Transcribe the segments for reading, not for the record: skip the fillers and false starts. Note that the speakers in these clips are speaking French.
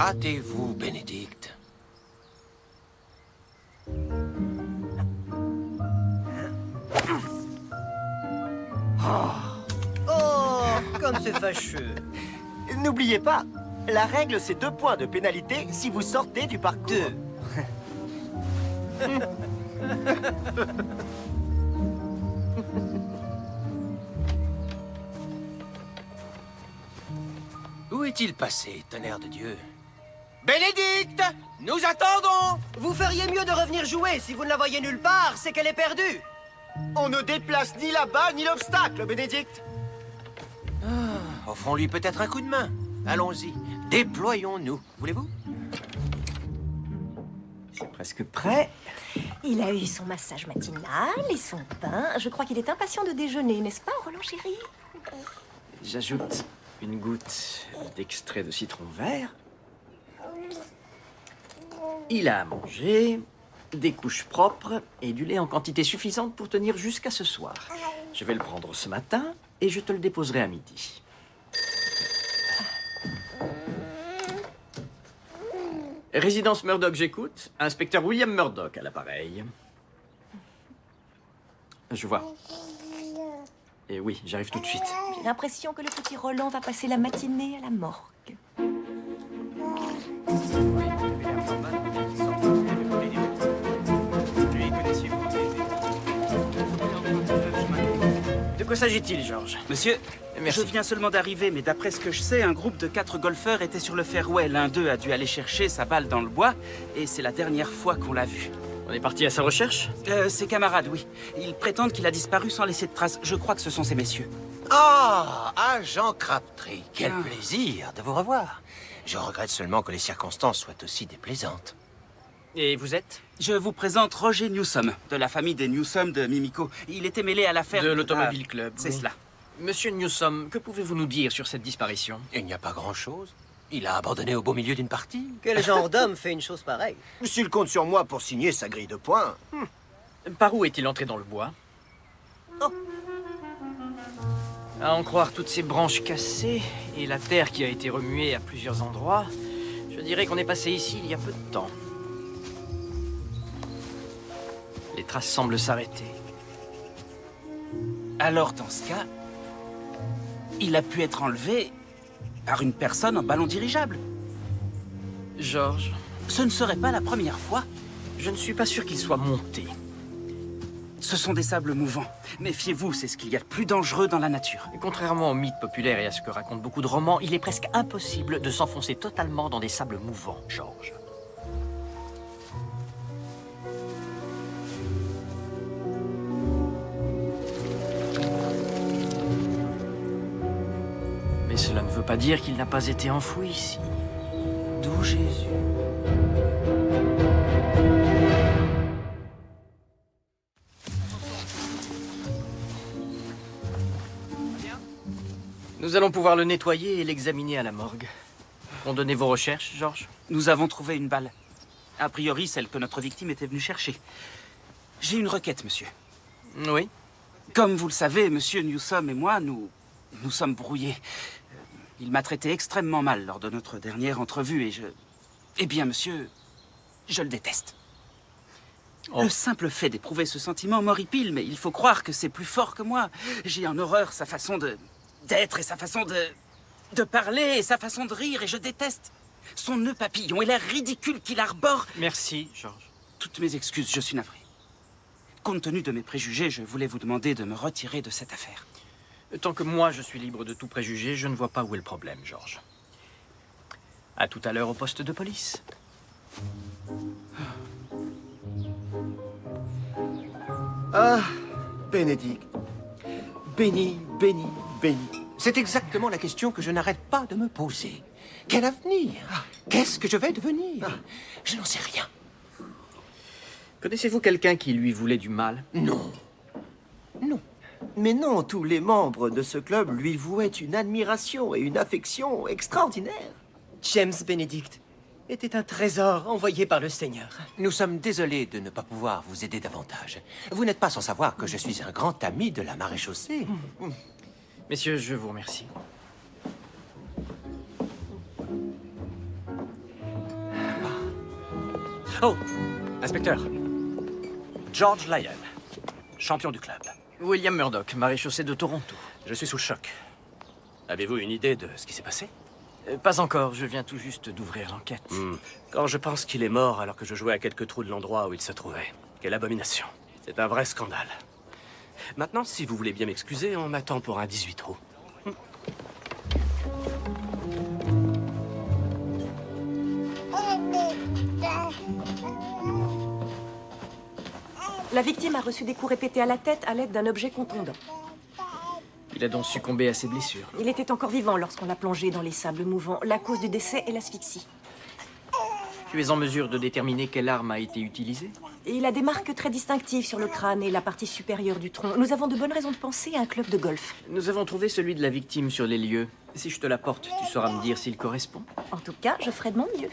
Hâtez-vous, Bénédicte. Oh, comme c'est fâcheux. N'oubliez pas, la règle c'est 2 points de pénalité si vous sortez du parcours. 2. Où est-il passé, tonnerre de Dieu? Bénédicte! Nous attendons! Vous feriez mieux de revenir jouer. Si vous ne la voyez nulle part, c'est qu'elle est perdue. On ne déplace ni la balle ni l'obstacle, Bénédicte. Offrons-lui peut-être un coup de main. Allons-y, déployons-nous. Voulez-vous? C'est presque prêt. Il a eu son massage matinal et son bain. Je crois qu'il est impatient de déjeuner, n'est-ce pas, Roland chéri? J'ajoute une goutte d'extrait de citron vert. Il a à manger, des couches propres et du lait en quantité suffisante pour tenir jusqu'à ce soir. Je vais le prendre ce matin et je te le déposerai à midi. Résidence Murdoch, j'écoute. Inspecteur William Murdoch à l'appareil. Je vois. Et oui, j'arrive tout de suite. J'ai l'impression que le petit Roland va passer la matinée à la morgue. De quoi s'agit-il, Georges? Monsieur, Merci. je viens seulement d'arriver, mais d'après ce que je sais, un groupe de 4 golfeurs était sur le fairway. L'un d'eux a dû aller chercher sa balle dans le bois, et c'est la dernière fois qu'on l'a vu. On est parti à sa recherche? Ses camarades, oui. Ils prétendent qu'il a disparu sans laisser de traces. Je crois que ce sont ces messieurs. Ah, agent Crabtree, quel Ah. plaisir de vous revoir. Je regrette seulement que les circonstances soient aussi déplaisantes. Et vous êtes? Je vous présente Roger Newsom, de la famille des Newsom de Mimico. Il était mêlé à l'affaire... De l'Automobile Club. C'est cela. Monsieur Newsom, que pouvez-vous nous dire sur cette disparition? Il n'y a pas grand-chose. Il a abandonné au beau milieu d'une partie. Quel genre d'homme fait une chose pareille? S'il compte sur moi pour signer sa grille de points. Par où est-il entré dans le bois? Oh. À en croire toutes ces branches cassées et la terre qui a été remuée à plusieurs endroits, je dirais qu'on est passé ici il y a peu de temps. Les traces semblent s'arrêter. Alors, dans ce cas, il a pu être enlevé par une personne en ballon dirigeable. Georges, Ce ne serait pas la première fois. je ne suis pas sûr qu'il soit monté. Ce sont des sables mouvants. Méfiez-vous, c'est ce qu'il y a de plus dangereux dans la nature. Et contrairement aux mythes populaires et à ce que racontent beaucoup de romans, il est presque impossible de s'enfoncer totalement dans des sables mouvants, Georges. Mais cela ne veut pas dire qu'il n'a pas été enfoui ici. D'où Jésus. Nous allons pouvoir le nettoyer et l'examiner à la morgue. Condonnez vos recherches, Georges? Nous avons trouvé une balle. A priori, celle que notre victime était venue chercher. J'ai une requête, monsieur. Oui. Comme vous le savez, monsieur Newsom et moi, nous sommes brouillés. Il m'a traité extrêmement mal lors de notre dernière entrevue et Eh bien, monsieur, je le déteste. Oh. Le simple fait d'éprouver ce sentiment m'horripile, mais il faut croire que c'est plus fort que moi. J'ai en horreur sa façon d'être et sa façon de parler et sa façon de rire, et je déteste son nœud papillon et l'air ridicule qu'il arbore. Merci, Georges. Toutes mes excuses, je suis navré. Compte tenu de mes préjugés, je voulais vous demander de me retirer de cette affaire. Tant que moi je suis libre de tout préjugé, je ne vois pas où est le problème, Georges. À tout à l'heure au poste de police. Ah, Bénédicte. Béni, béni, béni. C'est exactement la question que je n'arrête pas de me poser. Quel avenir? Qu'est-ce que je vais devenir? Je n'en sais rien. Connaissez-vous quelqu'un qui lui voulait du mal? Non. Non. Mais non, tous les membres de ce club lui vouaient une admiration et une affection extraordinaires. James Benedict était un trésor envoyé par le Seigneur. Nous sommes désolés de ne pas pouvoir vous aider davantage. Vous n'êtes pas sans savoir que je suis un grand ami de la maréchaussée. Messieurs, je vous remercie. Oh, inspecteur. George Lyon, champion du club. William Murdoch, maréchaussée de Toronto. Je suis sous le choc. Avez-vous une idée de ce qui s'est passé? Pas encore, je viens tout juste d'ouvrir l'enquête. Quand je pense qu'il est mort alors que je jouais à quelques trous de l'endroit où il se trouvait. Quelle abomination. C'est un vrai scandale. Maintenant, si vous voulez bien m'excuser, on m'attend pour un 18 trous. La victime a reçu des coups répétés à la tête à l'aide d'un objet contondant. Il a donc succombé à ses blessures. Il était encore vivant lorsqu'on l'a plongé dans les sables mouvants. La cause du décès est l'asphyxie. Tu es en mesure de déterminer quelle arme a été utilisée? Et il a des marques très distinctives sur le crâne et la partie supérieure du tronc. Nous avons de bonnes raisons de penser à un club de golf. Nous avons trouvé celui de la victime sur les lieux. Si je te l'apporte, tu sauras me dire s'il correspond. En tout cas, je ferai de mon mieux.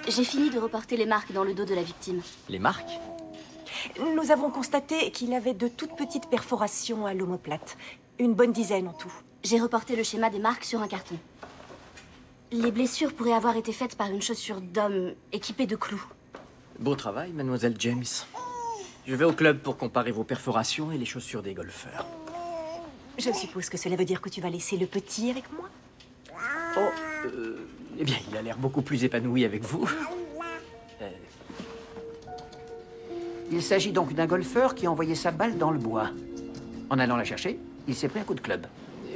J'ai fini de reporter les marques dans le dos de la victime. Les marques? Nous avons constaté qu'il avait de toutes petites perforations à l'omoplate. Une bonne dizaine en tout. J'ai reporté le schéma des marques sur un carton. Les blessures pourraient avoir été faites par une chaussure d'homme équipée de clous. Beau travail, mademoiselle James. Je vais au club pour comparer vos perforations et les chaussures des golfeurs. Je suppose que cela veut dire que tu vas laisser le petit avec moi? Oh, eh bien, il a l'air beaucoup plus épanoui avec vous. Il s'agit donc d'un golfeur qui a envoyé sa balle dans le bois. En allant la chercher, il s'est pris un coup de club.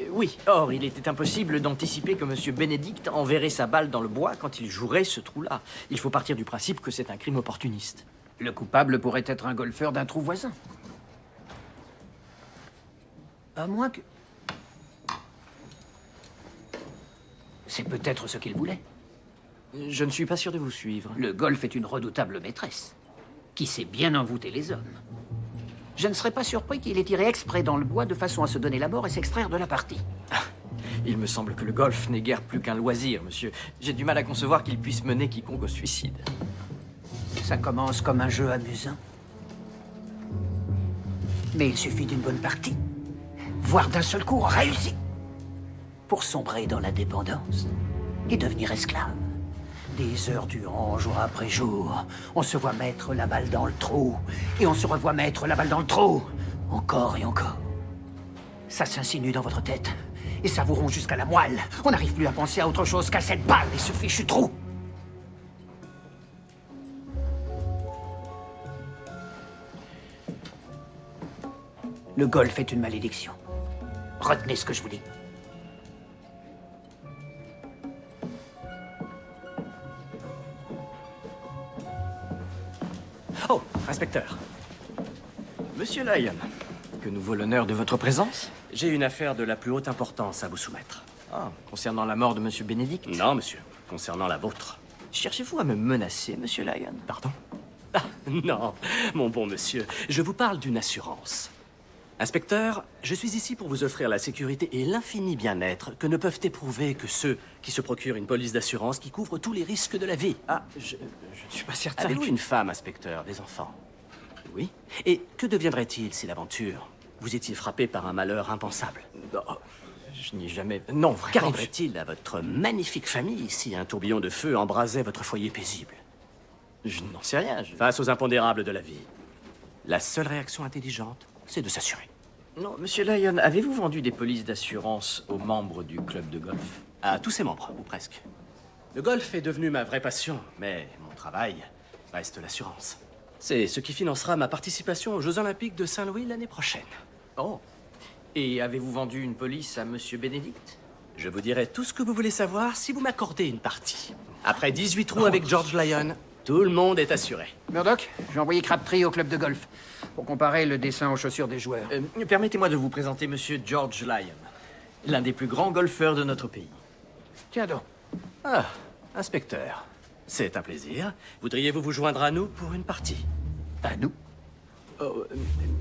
Oui, or, il était impossible d'anticiper que M. Benedict enverrait sa balle dans le bois quand il jouerait ce trou-là. Il faut partir du principe que c'est un crime opportuniste. Le coupable pourrait être un golfeur d'un trou voisin. À moins que... C'est peut-être ce qu'il voulait. Je ne suis pas sûr de vous suivre. Le golf est une redoutable maîtresse, qui sait bien envoûter les hommes. Je ne serais pas surpris qu'il ait tiré exprès dans le bois de façon à se donner la mort et s'extraire de la partie. Il me semble que le golf n'est guère plus qu'un loisir, monsieur. J'ai du mal à concevoir qu'il puisse mener quiconque au suicide. Ça commence comme un jeu amusant. Mais il suffit d'une bonne partie, voire d'un seul coup réussi, pour sombrer dans la dépendance et devenir esclave. Des heures durant, jour après jour, on se voit mettre la balle dans le trou, et on se revoit mettre la balle dans le trou, encore et encore. Ça s'insinue dans votre tête, et ça vous ronge jusqu'à la moelle. On n'arrive plus à penser à autre chose qu'à cette balle et ce fichu trou. Le golf est une malédiction. Retenez ce que je vous dis. Oh, inspecteur. Monsieur Lyon, que nous vaut l'honneur de votre présence? J'ai une affaire de la plus haute importance à vous soumettre. Ah, concernant la mort de Monsieur Benedict? Non, monsieur. Concernant la vôtre. Cherchez-vous à me menacer, Monsieur Lyon? Pardon? Ah, non, mon bon monsieur. Je vous parle d'une assurance. Inspecteur, je suis ici pour vous offrir la sécurité et l'infini bien-être que ne peuvent éprouver que ceux qui se procurent une police d'assurance qui couvre tous les risques de la vie. Ah, je ne suis pas certain. Avez-vous une femme, inspecteur, des enfants? Oui. Et que deviendrait-il si l'aventure vous étiez frappé par un malheur impensable? Non, je n'y ai jamais... Non, vraiment. Qu'arriverait-il à votre magnifique famille si un tourbillon de feu embrasait votre foyer paisible? Je n'en sais rien. Face aux impondérables de la vie, la seule réaction intelligente, c'est de s'assurer. Non, Monsieur Lyon, avez-vous vendu des polices d'assurance aux membres du club de golf? À tous ses membres, ou presque. Le golf est devenu ma vraie passion, mais mon travail reste l'assurance. C'est ce qui financera ma participation aux Jeux Olympiques de Saint-Louis l'année prochaine. Oh. Et avez-vous vendu une police à Monsieur Benedict? Je vous dirai tout ce que vous voulez savoir si vous m'accordez une partie. Après 18 trous avec George Lyon, tout le monde est assuré. Murdoch, j'ai envoyé Crabtree au club de golf pour comparer le dessin aux chaussures des joueurs. Permettez-moi de vous présenter Monsieur George Lyon, l'un des plus grands golfeurs de notre pays. Tiens donc. Ah, inspecteur, c'est un plaisir. Voudriez-vous vous joindre à nous pour une partie? À nous? Oh,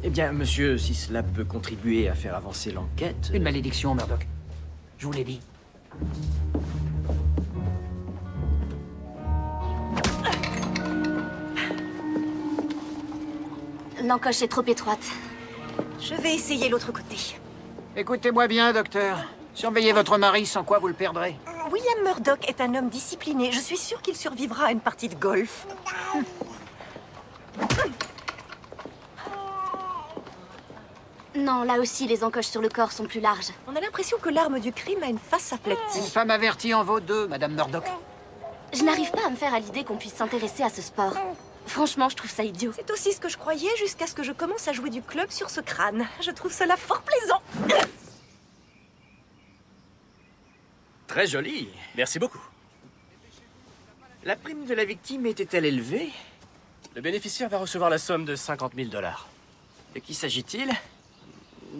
eh bien, monsieur, si cela peut contribuer à faire avancer l'enquête... Une malédiction, Murdoch. Je vous l'ai dit. L'encoche est trop étroite. Je vais essayer l'autre côté. Écoutez-moi bien, docteur. Surveillez votre mari, sans quoi vous le perdrez. William William Murdoch est un homme discipliné. Je suis sûre qu'il survivra à une partie de golf. Non, là aussi, les encoches sur le corps sont plus larges. On a l'impression que l'arme du crime a une face Une aplatie. femme avertie en vaut deux, Madame Murdoch. Je n'arrive pas à me faire à l'idée qu'on puisse s'intéresser à ce sport. Franchement, je trouve ça idiot. C'est aussi ce que je croyais jusqu'à ce que je commence à jouer du club sur ce crâne. Je trouve cela fort plaisant. Très joli. Merci beaucoup. La prime de la victime était-elle élevée? Le bénéficiaire va recevoir la somme de 50 000 $. De qui s'agit-il?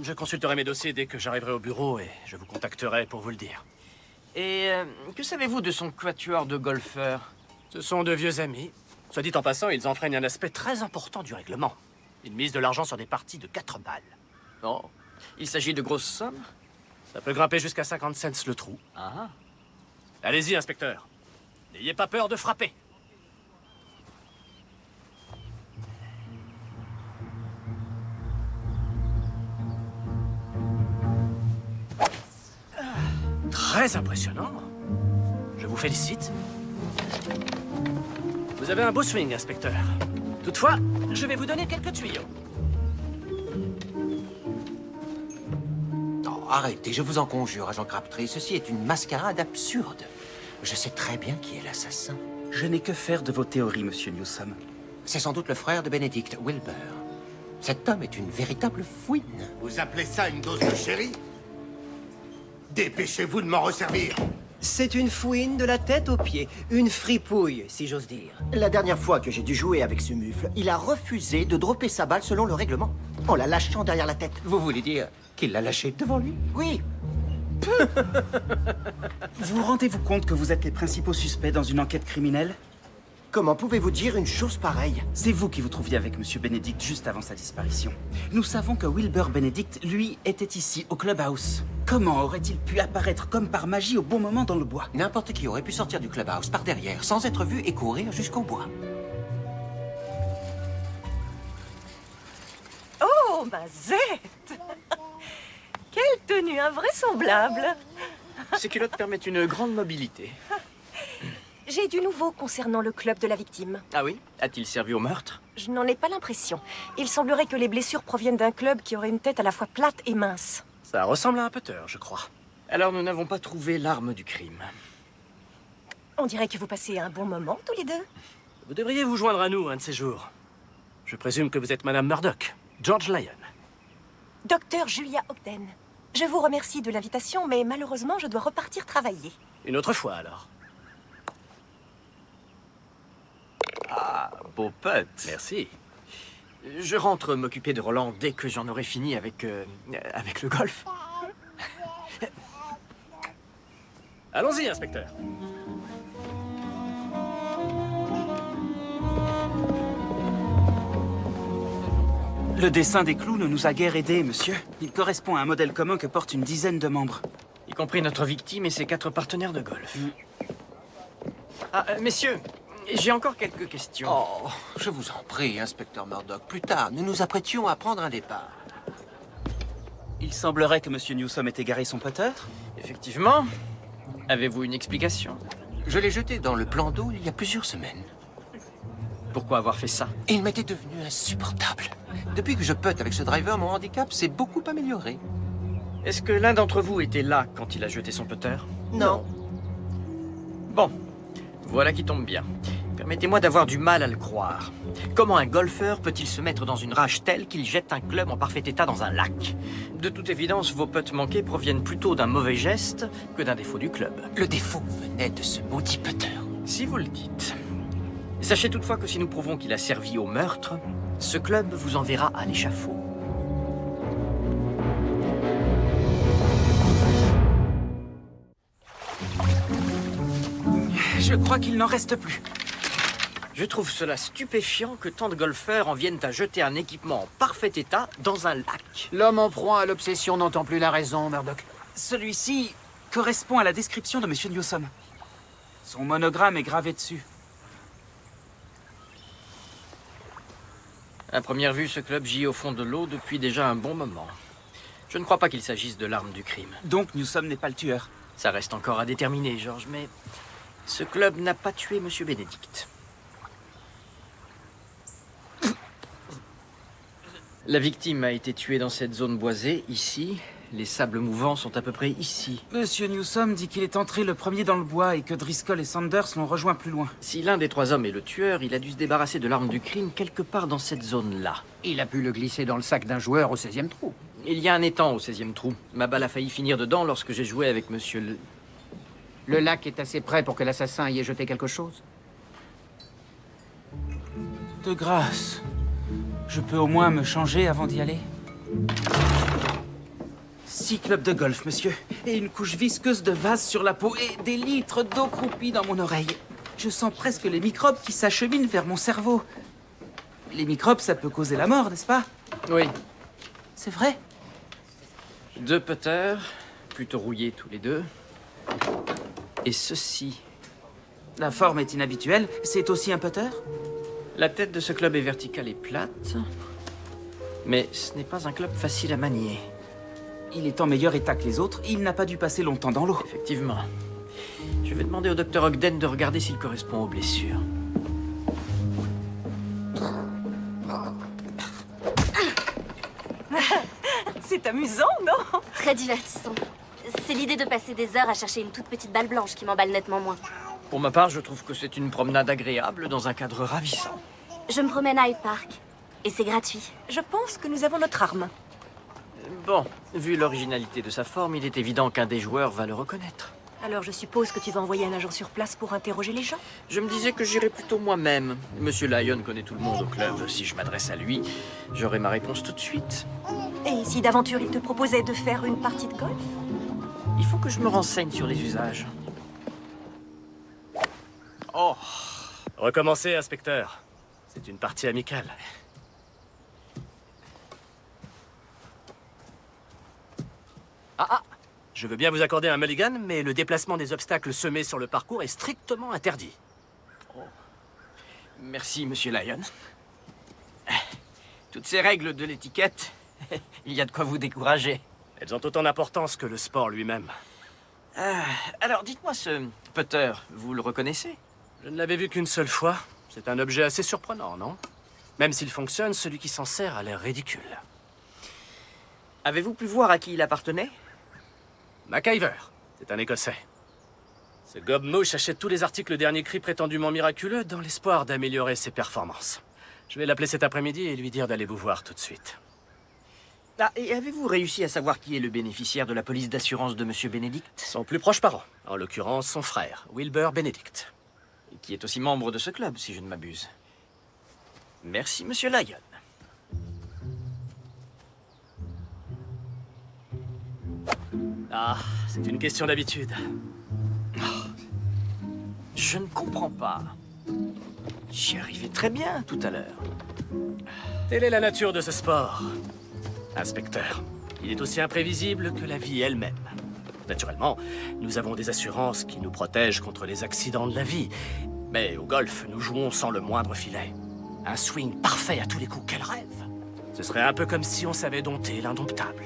Je consulterai mes dossiers dès que j'arriverai au bureau et je vous contacterai pour vous le dire. Et que savez-vous de son quatuor de golfeurs? Ce sont de vieux amis. Soit dit en passant, ils enfreignent un aspect très important du règlement. Ils misent de l'argent sur des parties de 4 balles. Oh, il s'agit de grosses sommes? Ça peut grimper jusqu'à 50 cents le trou. Ah. Allez-y, inspecteur. N'ayez pas peur de frapper. Très impressionnant. Je vous félicite. Vous avez un beau swing, inspecteur. Toutefois, je vais vous donner quelques tuyaux. Oh, arrêtez, je vous en conjure, agent Crabtree. Ceci est une mascarade absurde. Je sais très bien qui est l'assassin. Je n'ai que faire de vos théories, monsieur Newsom. C'est sans doute le frère de Benedict, Wilbur. Cet homme est une véritable fouine. Vous appelez ça une dose de chéri? Dépêchez-vous de m'en resservir. C'est une fouine de la tête aux pieds. Une fripouille, si j'ose dire. La dernière fois que j'ai dû jouer avec ce mufle, il a refusé de dropper sa balle selon le règlement. En la lâchant derrière la tête. Vous voulez dire qu'il l'a lâchée devant lui? Oui. Vous rendez-vous compte que vous êtes les principaux suspects dans une enquête criminelle? Comment pouvez-vous dire une chose pareille? C'est vous qui vous trouviez avec monsieur Benedict juste avant sa disparition. Nous savons que Wilbur Benedict, lui, était ici, au clubhouse. Comment aurait-il pu apparaître comme par magie au bon moment dans le bois? N'importe qui aurait pu sortir du clubhouse par derrière, sans être vu et courir jusqu'au bois. Oh, ma zette! Quelle tenue invraisemblable! Ces culottes permettent une grande mobilité. J'ai du nouveau concernant le club de la victime. Ah oui? A-t-il servi au meurtre? Je n'en ai pas l'impression. Il semblerait que les blessures proviennent d'un club qui aurait une tête à la fois plate et mince. Ça ressemble à un putter, je crois. Alors nous n'avons pas trouvé l'arme du crime. On dirait que vous passez un bon moment tous les deux. Vous devriez vous joindre à nous un de ces jours. Je présume que vous êtes Madame Murdoch, George Lyon. Docteur Julia Ogden. Je vous remercie de l'invitation, mais malheureusement, je dois repartir travailler. Une autre fois, alors. Ah, beau putt. Merci. Je rentre m'occuper de Roland dès que j'en aurai fini avec le golf. Allons-y, inspecteur. Le dessin des clous ne nous a guère aidés, monsieur. Il correspond à un modèle commun que portent une dizaine de membres. Y compris notre victime et ses 4 partenaires de golf. Ah, messieurs, j'ai encore quelques questions. Oh, je vous en prie, inspecteur Murdoch. Plus tard, nous nous apprêtions à prendre un départ. Il semblerait que monsieur Newsom ait égaré son putter. Effectivement. Avez-vous une explication? Je l'ai jeté dans le plan d'eau il y a plusieurs semaines. Pourquoi avoir fait ça? Il m'était devenu insupportable. Depuis que je putte avec ce driver, mon handicap s'est beaucoup amélioré. Est-ce que l'un d'entre vous était là quand il a jeté son putter? Non. Bon, voilà qui tombe bien. Permettez-moi d'avoir du mal à le croire. Comment un golfeur peut-il se mettre dans une rage telle qu'il jette un club en parfait état dans un lac? De toute évidence, vos putts manqués proviennent plutôt d'un mauvais geste que d'un défaut du club. Le défaut venait de ce maudit putter. Si vous le dites. Sachez toutefois que si nous prouvons qu'il a servi au meurtre, ce club vous enverra à l'échafaud. Je crois qu'il n'en reste plus. Je trouve cela stupéfiant que tant de golfeurs en viennent à jeter un équipement en parfait état dans un lac. L'homme en proie à l'obsession n'entend plus la raison, Murdoch. Celui-ci correspond à la description de monsieur Newsom. Son monogramme est gravé dessus. À première vue, ce club gît au fond de l'eau depuis déjà un bon moment. Je ne crois pas qu'il s'agisse de l'arme du crime. Donc Newsom n'est pas le tueur. Ça reste encore à déterminer, George, mais ce club n'a pas tué Monsieur Benedict. La victime a été tuée dans cette zone boisée, ici. Les sables mouvants sont à peu près ici. Monsieur Newsom dit qu'il est entré le premier dans le bois et que Driscoll et Sanders l'ont rejoint plus loin. Si l'un des 3 hommes est le tueur, il a dû se débarrasser de l'arme du crime quelque part dans cette zone-là. Il a pu le glisser dans le sac d'un joueur au 16e trou. Il y a un étang au 16e trou. Ma balle a failli finir dedans lorsque j'ai joué avec monsieur le... Le lac est assez près pour que l'assassin y ait jeté quelque chose. De grâce, je peux au moins me changer avant d'y aller? 6 clubs de golf, monsieur. Et une couche visqueuse de vase sur la peau et des litres d'eau croupie dans mon oreille. Je sens presque les microbes qui s'acheminent vers mon cerveau. Les microbes, ça peut causer la mort, n'est-ce pas? Oui. C'est vrai? 2 putters, plutôt rouillés tous les 2. Et ceci. La forme est inhabituelle. C'est aussi un putter? La tête de ce club est verticale et plate. Mais ce n'est pas un club facile à manier. Il est en meilleur état que les autres. Il n'a pas dû passer longtemps dans l'eau. Effectivement. Je vais demander au docteur Ogden de regarder s'il correspond aux blessures. C'est amusant, non? Très divertissant. C'est l'idée de passer des heures à chercher une toute petite balle blanche qui m'emballe nettement moins. Pour ma part, je trouve que c'est une promenade agréable dans un cadre ravissant. Je me promène à Hyde Park. Et c'est gratuit. Je pense que nous avons notre arme. Bon, vu l'originalité de sa forme, il est évident qu'un des joueurs va le reconnaître. Alors je suppose que tu vas envoyer un agent sur place pour interroger les gens? Je me disais que j'irais plutôt moi-même. Monsieur Lyon connaît tout le monde au club. Si je m'adresse à lui, j'aurai ma réponse tout de suite. Et si d'aventure il te proposait de faire une partie de golf? Il faut que je me renseigne sur les usages. Oh! Recommencez, inspecteur. C'est une partie amicale. Ah! Je veux bien vous accorder un mulligan, mais le déplacement des obstacles semés sur le parcours est strictement interdit. Merci, Monsieur Lyon. Toutes ces règles de l'étiquette, il y a de quoi vous décourager. Elles ont autant d'importance que le sport lui-même. Alors, dites-moi, ce putter, vous le reconnaissez? Je ne l'avais vu qu'une seule fois. C'est un objet assez surprenant, non? Même s'il fonctionne, celui qui s'en sert a l'air ridicule. Avez-vous pu voir à qui il appartenait? MacIver, c'est un Écossais. Ce gobe-mouche achète tous les articles dernier cri prétendument miraculeux dans l'espoir d'améliorer ses performances. Je vais l'appeler cet après-midi et lui dire d'aller vous voir tout de suite. Ah, et avez-vous réussi à savoir qui est le bénéficiaire de la police d'assurance de Monsieur Benedict? Son plus proche parent, en l'occurrence son frère, Wilbur Benedict. Et qui est aussi membre de ce club, si je ne m'abuse. Merci, Monsieur Lyon. Ah, c'est une question d'habitude. Je ne comprends pas. J'y arrivais très bien tout à l'heure. Telle est la nature de ce sport, inspecteur. Il est aussi imprévisible que la vie elle-même. Naturellement, nous avons des assurances qui nous protègent contre les accidents de la vie. Mais au golf, nous jouons sans le moindre filet. Un swing parfait à tous les coups, quel rêve! Ce serait un peu comme si on savait dompter l'indomptable.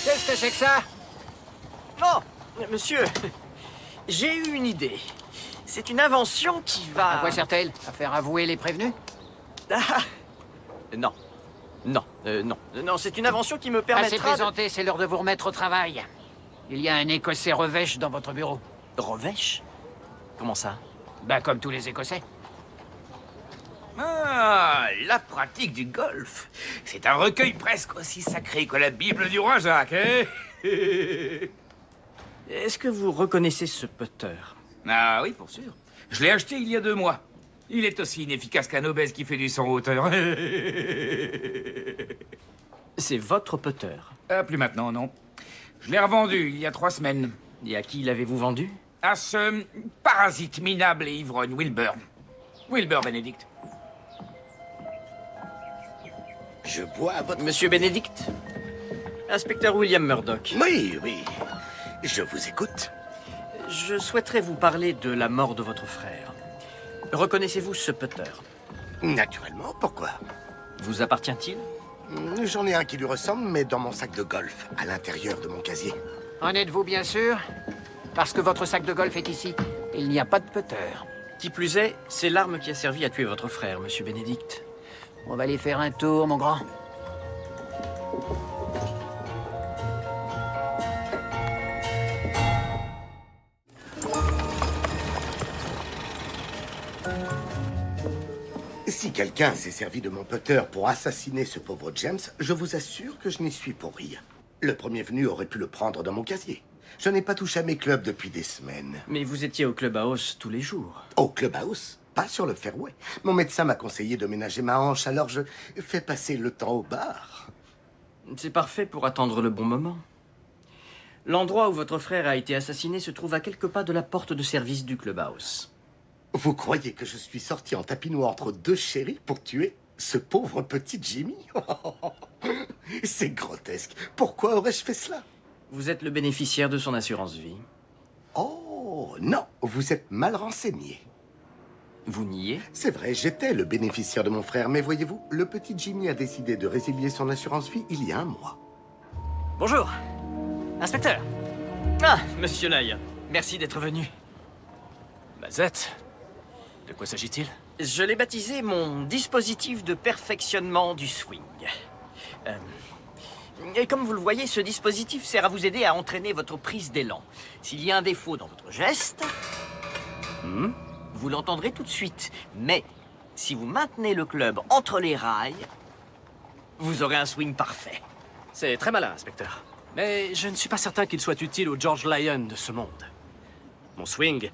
Qu'est-ce que c'est que ça? Oh, monsieur, j'ai eu une idée. C'est une invention qui va... À quoi sert-elle? À faire avouer les prévenus? Ah, non. Non, non, c'est une invention qui me Assez permettra plaisanté, c'est l'heure de vous remettre au travail. Il y a un Écossais revêche dans votre bureau. Revêche? Comment ça? Bah, comme tous les Écossais. Ah, la pratique du golf. C'est un recueil presque aussi sacré que la Bible du roi Jacques, hein? Est-ce que vous reconnaissez ce putter? Ah oui, pour sûr. Je l'ai acheté il y a 2 mois. Il est aussi inefficace qu'un obèse qui fait du 100 hauteur. C'est votre putter. Ah, plus maintenant, non. Je l'ai revendu il y a 3 semaines. Et à qui l'avez-vous vendu? À ce parasite minable et ivrogne, Wilbur. Wilbur Benedict. Je bois à votre... Monsieur Benedict? Inspecteur William Murdoch. Oui, oui. Je vous écoute. Je souhaiterais vous parler de la mort de votre frère. Reconnaissez-vous ce putter? Naturellement, pourquoi? vous appartient-il? J'en ai un qui lui ressemble, mais dans mon sac de golf, à l'intérieur de mon casier. En êtes-vous bien sûr? Parce que votre sac de golf est ici. Il n'y a pas de putter. Qui plus est, c'est l'arme qui a servi à tuer votre frère, monsieur Bénédicte. On va aller faire un tour, mon grand. Si quelqu'un s'est servi de mon putter pour assassiner ce pauvre James, je vous assure que je n'y suis pour rien. Le premier venu aurait pu le prendre dans mon casier. Je n'ai pas touché à mes clubs depuis des semaines. Mais vous étiez au clubhouse tous les jours. Au clubhouse, pas sur le fairway. Mon médecin m'a conseillé de ménager ma hanche, alors je fais passer le temps au bar. C'est parfait pour attendre le bon moment. L'endroit où votre frère a été assassiné se trouve à quelques pas de la porte de service du clubhouse. Vous croyez que je suis sorti en tapis noir entre deux chéris pour tuer ce pauvre petit Jimmy? C'est grotesque. Pourquoi aurais-je fait cela? Vous êtes le bénéficiaire de son assurance vie. Oh, non, vous êtes mal renseigné. Vous niez? C'est vrai, j'étais le bénéficiaire de mon frère, mais voyez-vous, le petit Jimmy a décidé de résilier son assurance vie il y a un mois. Bonjour, inspecteur. Ah, monsieur Lyon, merci d'être venu. Mazette, de quoi s'agit-il? Je l'ai baptisé mon dispositif de perfectionnement du swing. Et comme vous le voyez, ce dispositif sert à vous aider à entraîner votre prise d'élan. S'il y a un défaut dans votre geste, vous l'entendrez tout de suite. Mais si vous maintenez le club entre les rails, vous aurez un swing parfait. C'est très malin, inspecteur. Mais je ne suis pas certain qu'il soit utile au George Lyon de ce monde. Mon swing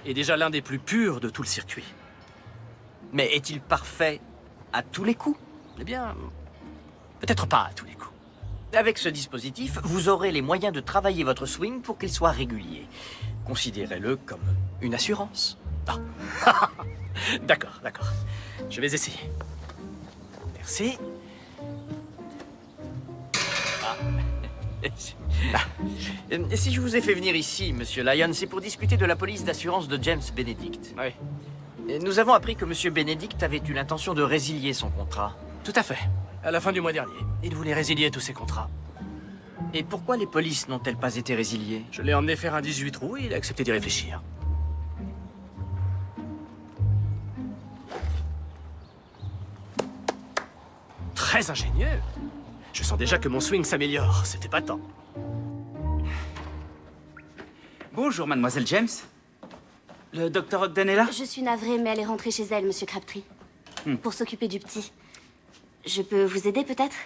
est déjà l'un des plus purs de tout le circuit. Mais est-il parfait à tous les coups? Eh bien, peut-être pas à tous les coups. Avec ce dispositif, vous aurez les moyens de travailler votre swing pour qu'il soit régulier. Considérez-le comme une assurance. Ah. D'accord, d'accord. Je vais essayer. Merci. Si je vous ai fait venir ici, monsieur Lyon, c'est pour discuter de la police d'assurance de James Benedict. Oui. Nous avons appris que monsieur Benedict avait eu l'intention de résilier son contrat. Tout à fait. À la fin du mois dernier, il voulait résilier tous ses contrats. Et pourquoi les polices n'ont-elles pas été résiliées? Je l'ai emmené faire un 18 trous et il a accepté d'y réfléchir. Très ingénieux. Je sens déjà que mon swing s'améliore. C'était pas tant. Bonjour, mademoiselle James. Le docteur Ogden est là? Je suis navrée, mais elle est rentrée chez elle, monsieur Crabtree. Pour s'occuper du petit. Je peux vous aider, peut-être?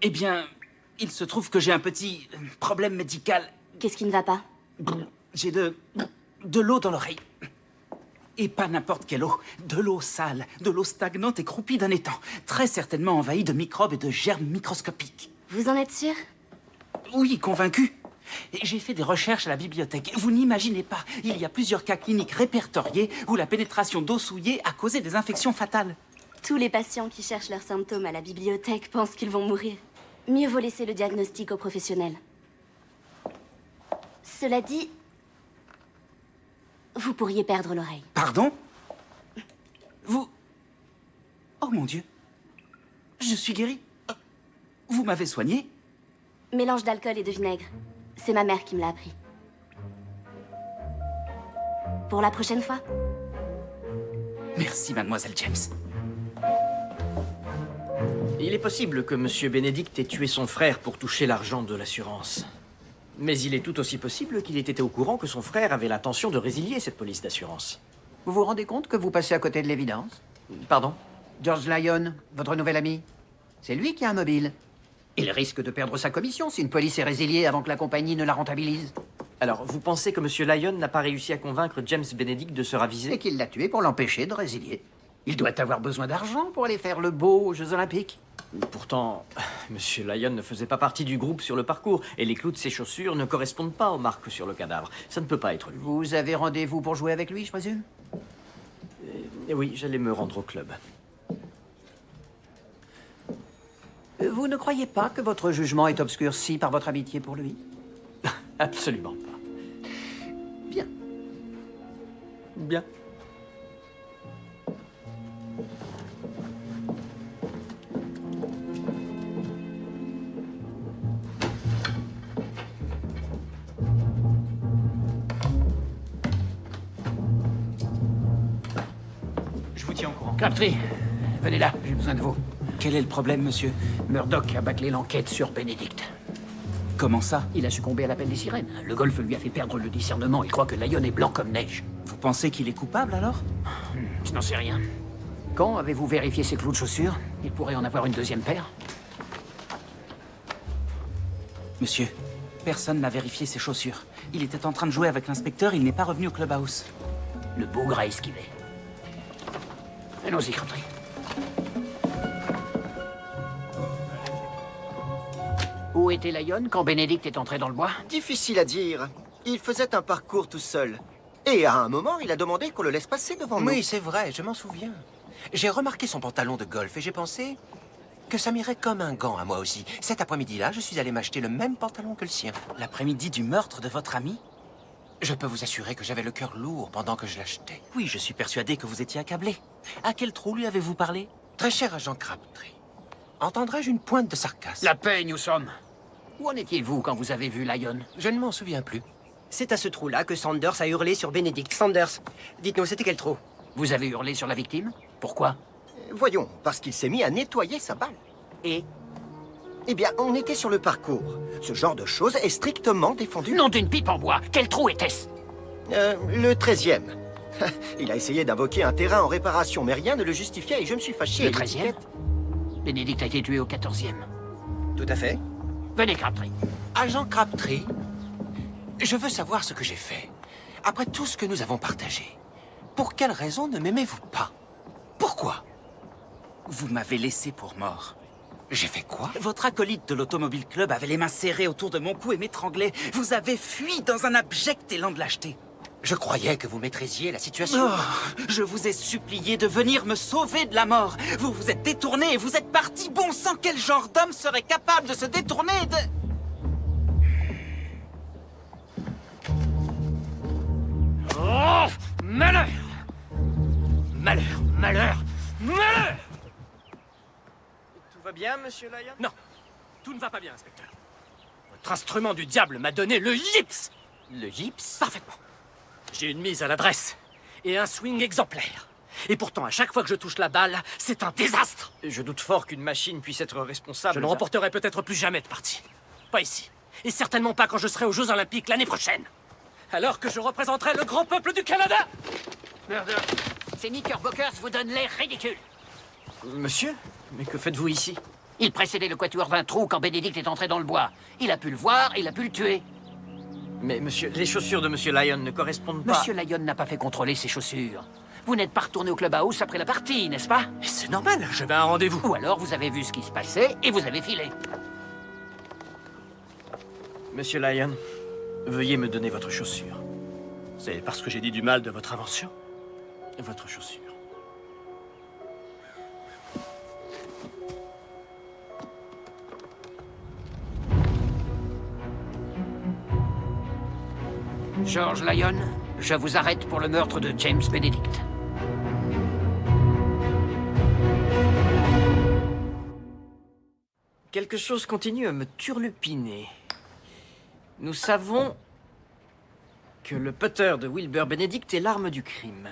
Eh bien, il se trouve que j'ai un petit problème médical. Qu'est-ce qui ne va pas? J'ai de l'eau dans l'oreille. Et pas n'importe quelle eau. De l'eau sale, de l'eau stagnante et croupie d'un étang. Très certainement envahie de microbes et de germes microscopiques. Vous en êtes sûr? Oui, convaincu. Et j'ai fait des recherches à la bibliothèque. Vous n'imaginez pas, il y a plusieurs cas cliniques répertoriés où la pénétration d'eau souillée a causé des infections fatales. Tous les patients qui cherchent leurs symptômes à la bibliothèque pensent qu'ils vont mourir. Mieux vaut laisser le diagnostic aux professionnels. Cela dit, vous pourriez perdre l'oreille. Pardon? Vous... Oh mon Dieu. Je suis guéri. Vous m'avez soigné? Mélange d'alcool et de vinaigre. C'est ma mère qui me l'a appris. Pour la prochaine fois? Merci, mademoiselle James. Il est possible que monsieur Benedict ait tué son frère pour toucher l'argent de l'assurance. Mais il est tout aussi possible qu'il ait été au courant que son frère avait l'intention de résilier cette police d'assurance. Vous vous rendez compte que vous passez à côté de l'évidence? Pardon? George Lyon, votre nouvel ami, c'est lui qui a un mobile. Il risque de perdre sa commission si une police est résiliée avant que la compagnie ne la rentabilise. Alors, vous pensez que monsieur Lyon n'a pas réussi à convaincre James Benedict de se raviser? Et qu'il l'a tué pour l'empêcher de résilier. Il doit avoir besoin d'argent pour aller faire le beau aux Jeux Olympiques. Pourtant, monsieur Lyon ne faisait pas partie du groupe sur le parcours, et les clous de ses chaussures ne correspondent pas aux marques sur le cadavre. Ça ne peut pas être lui. Vous avez rendez-vous pour jouer avec lui, je présume? Oui, j'allais me rendre au club. Vous ne croyez pas que votre jugement est obscurci par votre amitié pour lui? Absolument pas. Bien. Bien. tiens au courant. Crabtree, venez là, j'ai besoin de vous. Quel est le problème, monsieur? Murdoch a bâclé l'enquête sur Benedict. Comment ça? Il a succombé à l'appel des sirènes. Le golf lui a fait perdre le discernement. Il croit que Lyon est blanc comme neige. Vous pensez qu'il est coupable, alors? Je n'en sais rien. Quand avez-vous vérifié ses clous de chaussures? Il pourrait en avoir une deuxième paire. Monsieur, personne n'a vérifié ses chaussures. Il était en train de jouer avec l'inspecteur, il n'est pas revenu au clubhouse. Le bougre a esquivé. Allons-y, Crabtree. Où était Lyon quand Benedict est entré dans le bois? Difficile à dire. Il faisait un parcours tout seul. Et à un moment, il a demandé qu'on le laisse passer devant nous. Oui, c'est vrai, je m'en souviens. J'ai remarqué son pantalon de golf et j'ai pensé que ça m'irait comme un gant à moi aussi. Cet après-midi-là, je suis allé m'acheter le même pantalon que le sien. L'après-midi du meurtre de votre ami? Je peux vous assurer que j'avais le cœur lourd pendant que je l'achetais. Oui, je suis persuadé que vous étiez accablé. À quel trou lui avez-vous parlé? Très cher agent Crabtree, entendrais-je une pointe de sarcasme? La paix, nous sommes. Où en étiez-vous quand vous avez vu Lyon? Je ne m'en souviens plus. C'est à ce trou-là que Sanders a hurlé sur Benedict. Sanders, dites-nous, c'était quel trou? Vous avez hurlé sur la victime? Pourquoi? Voyons, parce qu'il s'est mis à nettoyer sa balle. Et? Eh bien, on était sur le parcours. Ce genre de choses est strictement défendu. Nom d'une pipe en bois! Quel trou était-ce? Le 13e. Il a essayé d'invoquer un terrain en réparation, mais rien ne le justifiait et je me suis fâché. Le 13e? Benedict a été tué au 14e. Tout à fait. Venez, Crabtree. Agent Crabtree, je veux savoir ce que j'ai fait. Après tout ce que nous avons partagé, pour quelle raison ne m'aimez-vous pas? Pourquoi? Vous m'avez laissé pour mort. J'ai fait quoi? Votre acolyte de l'Automobile Club avait les mains serrées autour de mon cou et m'étranglait. Vous avez fui dans un abject élan de lâcheté. Je croyais que vous maîtrisiez la situation. Oh, je vous ai supplié de venir me sauver de la mort. Vous vous êtes détourné et vous êtes parti. Bon sang, quel genre d'homme serait capable de se détourner de... Oh! Malheur! Malheur! Malheur! Malheur! Tout va bien, monsieur Lyon? Non, tout ne va pas bien, inspecteur. Votre instrument du diable m'a donné le yips! Le gypse? Parfaitement. J'ai une mise à l'adresse et un swing exemplaire. Et pourtant, à chaque fois que je touche la balle, c'est un désastre. Je doute fort qu'une machine puisse être responsable. Je ne remporterai peut-être plus jamais de partie. Pas ici. Et certainement pas quand je serai aux Jeux Olympiques l'année prochaine. Alors que je représenterai le grand peuple du Canada. Murdoch, ces Knickerbockers vous donnent l'air ridicule. Monsieur? Mais que faites-vous ici? Il précédait le quatuor 20 trous quand Benedict est entré dans le bois. Il a pu le voir, il a pu le tuer. Mais monsieur, les chaussures de monsieur Lyon ne correspondent pas... Monsieur Lyon n'a pas fait contrôler ses chaussures. Vous n'êtes pas retourné au clubhouse après la partie, n'est-ce pas? C'est normal, j'avais un rendez-vous. Ou alors vous avez vu ce qui se passait et vous avez filé. Monsieur Lyon, veuillez me donner votre chaussure. C'est parce que j'ai dit du mal de votre invention? Votre chaussure. George Lyon, je vous arrête pour le meurtre de James Benedict. Quelque chose continue à me turlupiner. Nous savons que le putter de Wilbur Benedict est l'arme du crime.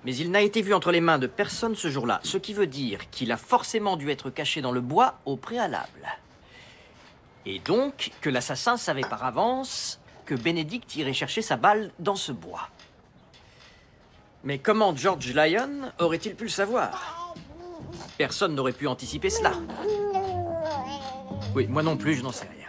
Mais il n'a été vu entre les mains de personne ce jour-là, ce qui veut dire qu'il a forcément dû être caché dans le bois au préalable. Et donc que l'assassin savait par avance que Benedict irait chercher sa balle dans ce bois. Mais comment George Lyon aurait-il pu le savoir? Personne n'aurait pu anticiper cela. Oui, moi non plus, je n'en sais rien.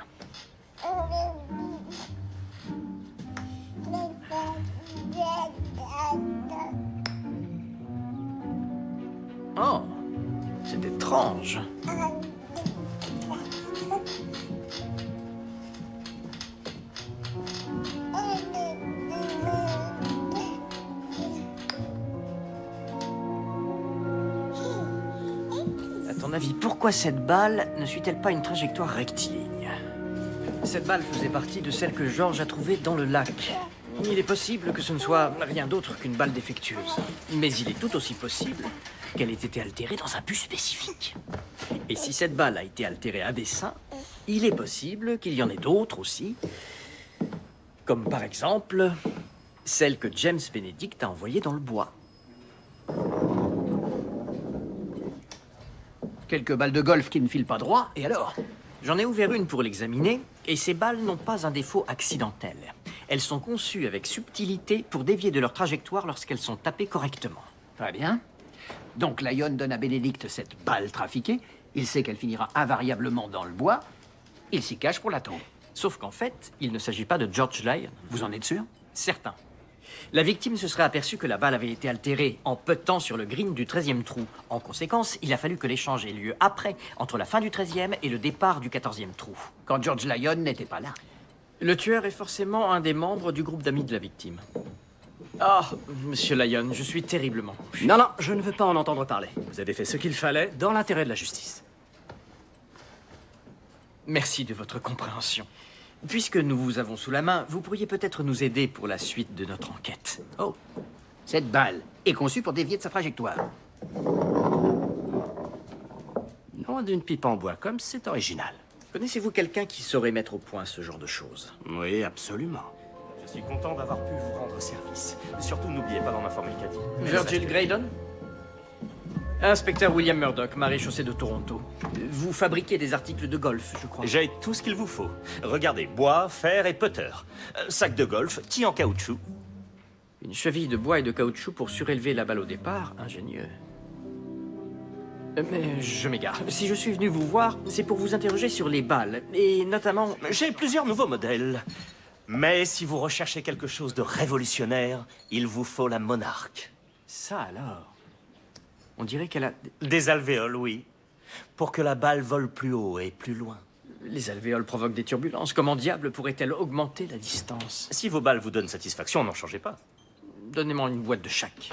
Oh, c'est étrange. À ton avis, pourquoi cette balle ne suit-elle pas une trajectoire rectiligne? Cette balle faisait partie de celle que George a trouvée dans le lac. Il est possible que ce ne soit rien d'autre qu'une balle défectueuse. Mais il est tout aussi possible qu'elle ait été altérée dans un but spécifique. Et si cette balle a été altérée à dessein, il est possible qu'il y en ait d'autres aussi. Comme par exemple, celle que James Benedict a envoyée dans le bois. Quelques balles de golf qui ne filent pas droit, et alors? J'en ai ouvert une pour l'examiner, et ces balles n'ont pas un défaut accidentel. Elles sont conçues avec subtilité pour dévier de leur trajectoire lorsqu'elles sont tapées correctement. Très bien. Donc Lyon donne à Bénédicte cette balle trafiquée. Il sait qu'elle finira invariablement dans le bois. Il s'y cache pour l'attendre. Sauf qu'en fait, il ne s'agit pas de George Lyon. Vous en êtes sûr? Certain. La victime se serait aperçue que la balle avait été altérée en peu de temps sur le green du 13e trou. En conséquence, il a fallu que l'échange ait lieu après, entre la fin du 13e et le départ du 14e trou. Quand George Lyon n'était pas là. Le tueur est forcément un des membres du groupe d'amis de la victime. Ah, monsieur Lyon, je suis terriblement confus. Non, non, je ne veux pas en entendre parler. Vous avez fait ce qu'il fallait dans l'intérêt de la justice. Merci de votre compréhension. Puisque nous vous avons sous la main, vous pourriez peut-être nous aider pour la suite de notre enquête. Oh, cette balle est conçue pour dévier de sa trajectoire. Non, d'une pipe en bois comme c'est original. Connaissez-vous quelqu'un qui saurait mettre au point ce genre de choses? Oui, absolument. Je suis content d'avoir pu vous rendre service. Surtout, n'oubliez pas d'en informer Cathy. Virgil Graydon? Inspecteur William Murdoch, maréchaussée de Toronto. Vous fabriquez des articles de golf, je crois. J'ai tout ce qu'il vous faut. Regardez, bois, fer et putter. Sac de golf, tis en caoutchouc. Une cheville de bois et de caoutchouc pour surélever la balle au départ, ingénieux. Mais je m'égare. Si je suis venu vous voir, c'est pour vous interroger sur les balles, et notamment... J'ai plusieurs nouveaux modèles. Mais si vous recherchez quelque chose de révolutionnaire, il vous faut la Monarch. Ça alors? On dirait qu'elle a... Des alvéoles, oui. Pour que la balle vole plus haut et plus loin. Les alvéoles provoquent des turbulences. Comment diable pourrait-elle augmenter la distance? Si vos balles vous donnent satisfaction, n'en changez pas. Donnez-moi une boîte de chaque.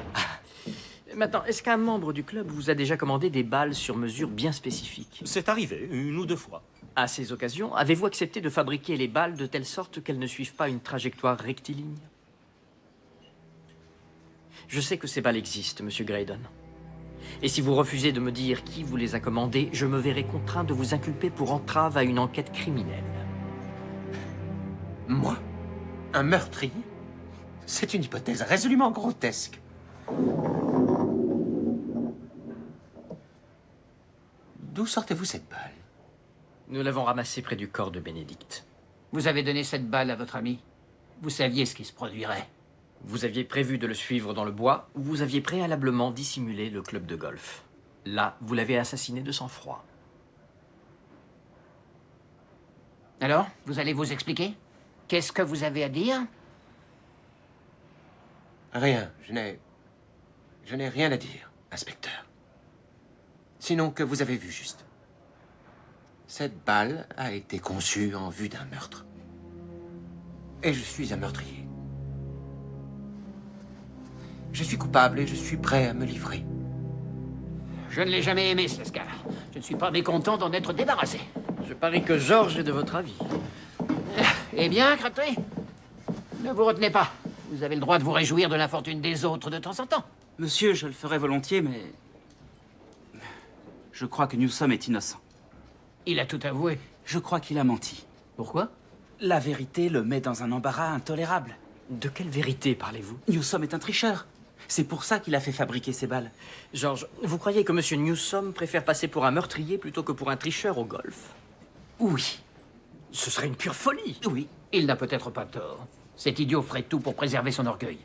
Maintenant, est-ce qu'un membre du club vous a déjà commandé des balles sur mesure bien spécifiques? C'est arrivé, 1 ou 2 fois. À ces occasions, avez-vous accepté de fabriquer les balles de telle sorte qu'elles ne suivent pas une trajectoire rectiligne? Je sais que ces balles existent, monsieur Graydon. Et si vous refusez de me dire qui vous les a commandées, je me verrai contraint de vous inculper pour entrave à une enquête criminelle. Moi? Un meurtrier? C'est une hypothèse résolument grotesque. D'où sortez-vous cette balle? Nous l'avons ramassée près du corps de Bénédicte. Vous avez donné cette balle à votre ami. Vous saviez ce qui se produirait. Vous aviez prévu de le suivre dans le bois, ou vous aviez préalablement dissimulé le club de golf. Là, vous l'avez assassiné de sang-froid. Alors, vous allez vous expliquer? Qu'est-ce que vous avez à dire? Rien, je n'ai rien à dire, inspecteur. Sinon que vous avez vu juste. Cette balle a été conçue en vue d'un meurtre. Et je suis un meurtrier. Je suis coupable et je suis prêt à me livrer. Je ne l'ai jamais aimé, ce Lascar. Je ne suis pas mécontent d'en être débarrassé. Je parie que Georges est de votre avis. Eh bien, Crabtree, ne vous retenez pas. Vous avez le droit de vous réjouir de l'infortune des autres de temps en temps. Monsieur, je le ferais volontiers, mais... je crois que Newsom est innocent. Il a tout avoué. Je crois qu'il a menti. Pourquoi? La vérité le met dans un embarras intolérable. De quelle vérité parlez-vous? Newsom est un tricheur. C'est pour ça qu'il a fait fabriquer ces balles. Georges, vous croyez que M. Newsom préfère passer pour un meurtrier plutôt que pour un tricheur au golf? Oui. Ce serait une pure folie. Oui, il n'a peut-être pas tort. Cet idiot ferait tout pour préserver son orgueil.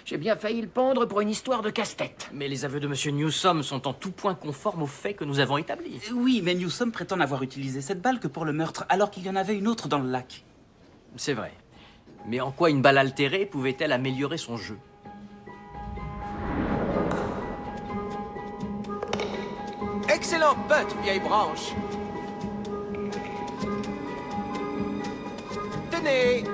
J'ai bien failli le pendre pour une histoire de casse-tête. Mais les aveux de M. Newsom sont en tout point conformes aux faits que nous avons établis. Oui, mais Newsom prétend n'avoir utilisé cette balle que pour le meurtre, alors qu'il y en avait une autre dans le lac. C'est vrai. Mais en quoi une balle altérée pouvait-elle améliorer son jeu? Excellent putt, vieille branche. Tenez.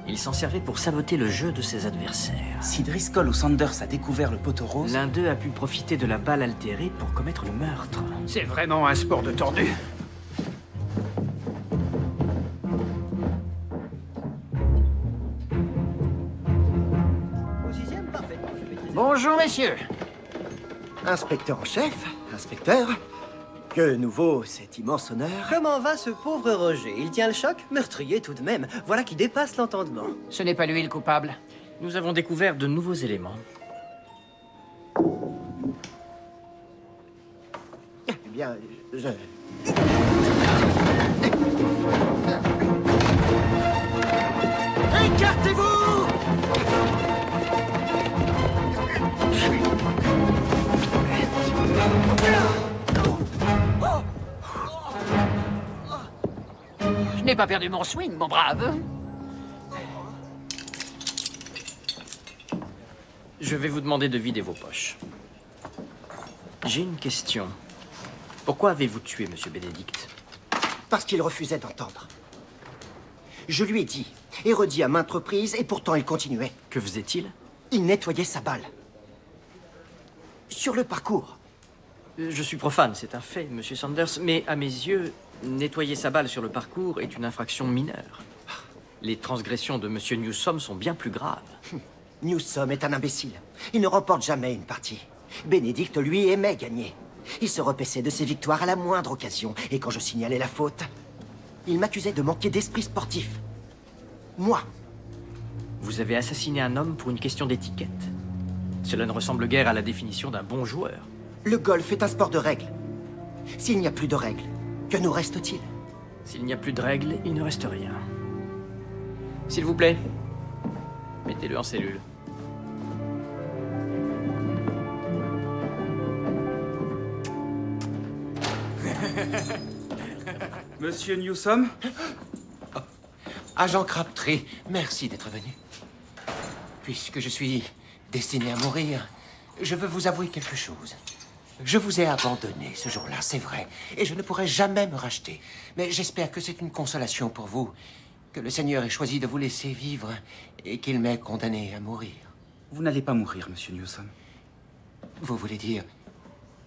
Il s'en servait pour saboter le jeu de ses adversaires. Si Driscoll ou Sanders a découvert le poteau rose... L'un d'eux a pu profiter de la balle altérée pour commettre le meurtre. C'est vraiment un sport de tordu. Bonjour, messieurs. Inspecteur en chef, inspecteur, Que nous vaut cet immense honneur? Comment va ce pauvre Roger? Il tient le choc? Meurtrier tout de même. Voilà qui dépasse l'entendement. Ce n'est pas lui le coupable. Nous avons découvert de nouveaux éléments. Eh bien, je... Écartez-vous! Je n'ai pas perdu mon swing, mon brave. Je vais vous demander de vider vos poches. J'ai une question. Pourquoi avez-vous tué Monsieur Bénédicte? Parce qu'il refusait d'entendre. Je lui ai dit, et redit à maintes reprises, et pourtant il continuait. Que faisait-il? Il nettoyait sa balle. Sur le parcours. Je suis profane, c'est un fait, Monsieur Sanders, mais à mes yeux, nettoyer sa balle sur le parcours est une infraction mineure. Les transgressions de Monsieur Newsom sont bien plus graves. Newsom est un imbécile. Il ne remporte jamais une partie. Bénédicte, lui, aimait gagner. Il se repaissait de ses victoires à la moindre occasion. Et quand je signalais la faute, il m'accusait de manquer d'esprit sportif. Moi. Vous avez assassiné un homme pour une question d'étiquette. Cela ne ressemble guère à la définition d'un bon joueur. Le golf est un sport de règles. S'il n'y a plus de règles, que nous reste-t-il? S'il n'y a plus de règles, il ne reste rien. S'il vous plaît, mettez-le en cellule. Monsieur Newsom? Agent Crabtree, merci d'être venu. Puisque je suis destiné à mourir, je veux vous avouer quelque chose. Je vous ai abandonné ce jour-là, c'est vrai, et je ne pourrai jamais me racheter. Mais j'espère que c'est une consolation pour vous, que le Seigneur ait choisi de vous laisser vivre et qu'il m'ait condamné à mourir. Vous n'allez pas mourir, Monsieur Newsom. Vous voulez dire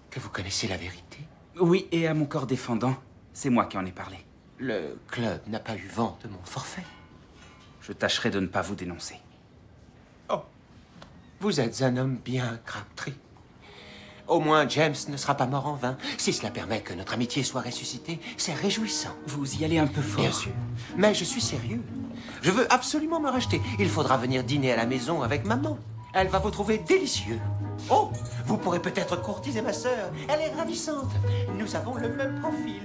que vous connaissez la vérité? Oui, et à mon corps défendant, c'est moi qui en ai parlé. Le club n'a pas eu vent de mon forfait. Je tâcherai de ne pas vous dénoncer. Oh, vous êtes un homme bien, Crabtree. Au moins, James ne sera pas mort en vain. Si cela permet que notre amitié soit ressuscitée, c'est réjouissant. Vous y allez un peu fort. Bien sûr. Mais je suis sérieux. Je veux absolument me racheter. Il faudra venir dîner à la maison avec maman. Elle va vous trouver délicieux. Oh, vous pourrez peut-être courtiser ma sœur. Elle est ravissante. Nous avons le même profil.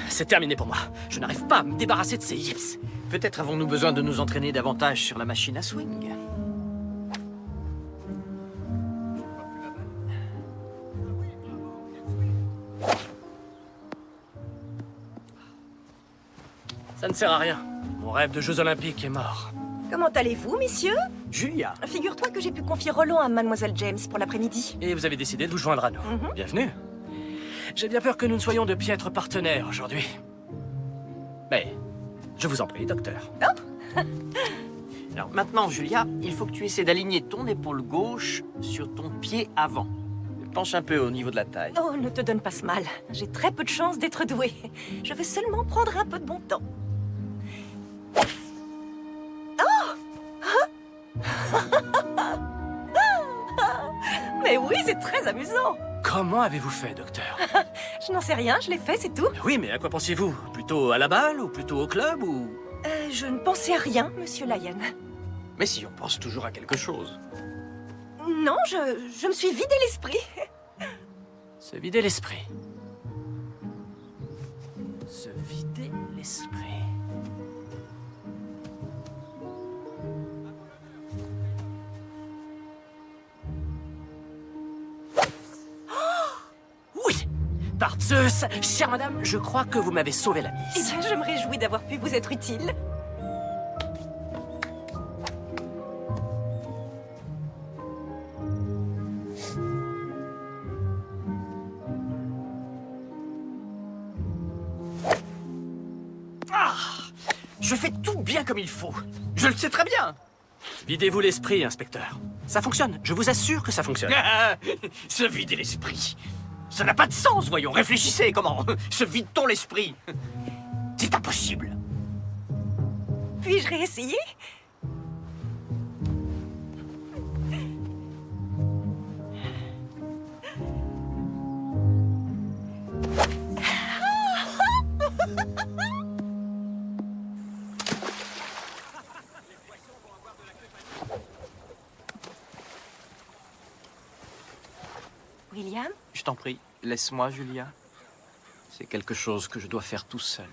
C'est terminé pour moi. Je n'arrive pas à me débarrasser de ces yips. Peut-être avons-nous besoin de nous entraîner davantage sur la machine à swing. Ça ne sert à rien. Mon rêve de Jeux Olympiques est mort. Comment allez-vous, messieurs? Julia. Figure-toi que j'ai pu confier Roland à Mademoiselle James pour l'après-midi. Et vous avez décidé de vous joindre à nous. Bienvenue. J'ai bien peur que nous ne soyons de piètres partenaires aujourd'hui. Mais, je vous en prie, docteur. Oh. Alors maintenant, Julia, il faut que tu essaies d'aligner ton épaule gauche sur ton pied avant. Penche un peu au niveau de la taille. Oh, ne te donne pas ce mal. J'ai très peu de chance d'être douée. Je vais seulement prendre un peu de bon temps. Mais oui, c'est très amusant. Comment avez-vous fait, docteur? Je n'en sais rien, je l'ai fait, c'est tout. Oui, mais à quoi pensiez-vous? Plutôt à la balle ou plutôt au club ou... Je ne pensais à rien, monsieur Lyon. Mais si, on pense toujours à quelque chose. Non, je me suis vidé l'esprit. Se vider l'esprit. Se vider l'esprit. Oui! Par Zeus, chère madame, je crois que vous m'avez sauvé la Eh mise. bien, je me réjouis d'avoir pu vous être utile. Ah! Je fais tout bien comme il faut. Je le sais très bien. Videz-vous l'esprit, inspecteur. Ça fonctionne, je vous assure que ça fonctionne. Se vider l'esprit. Ça n'a pas de sens, voyons. Réfléchissez, comment? Se vide-t-on l'esprit? C'est impossible. Puis-je réessayer? William? Je t'en prie, laisse-moi, Julia. C'est quelque chose que je dois faire tout seul.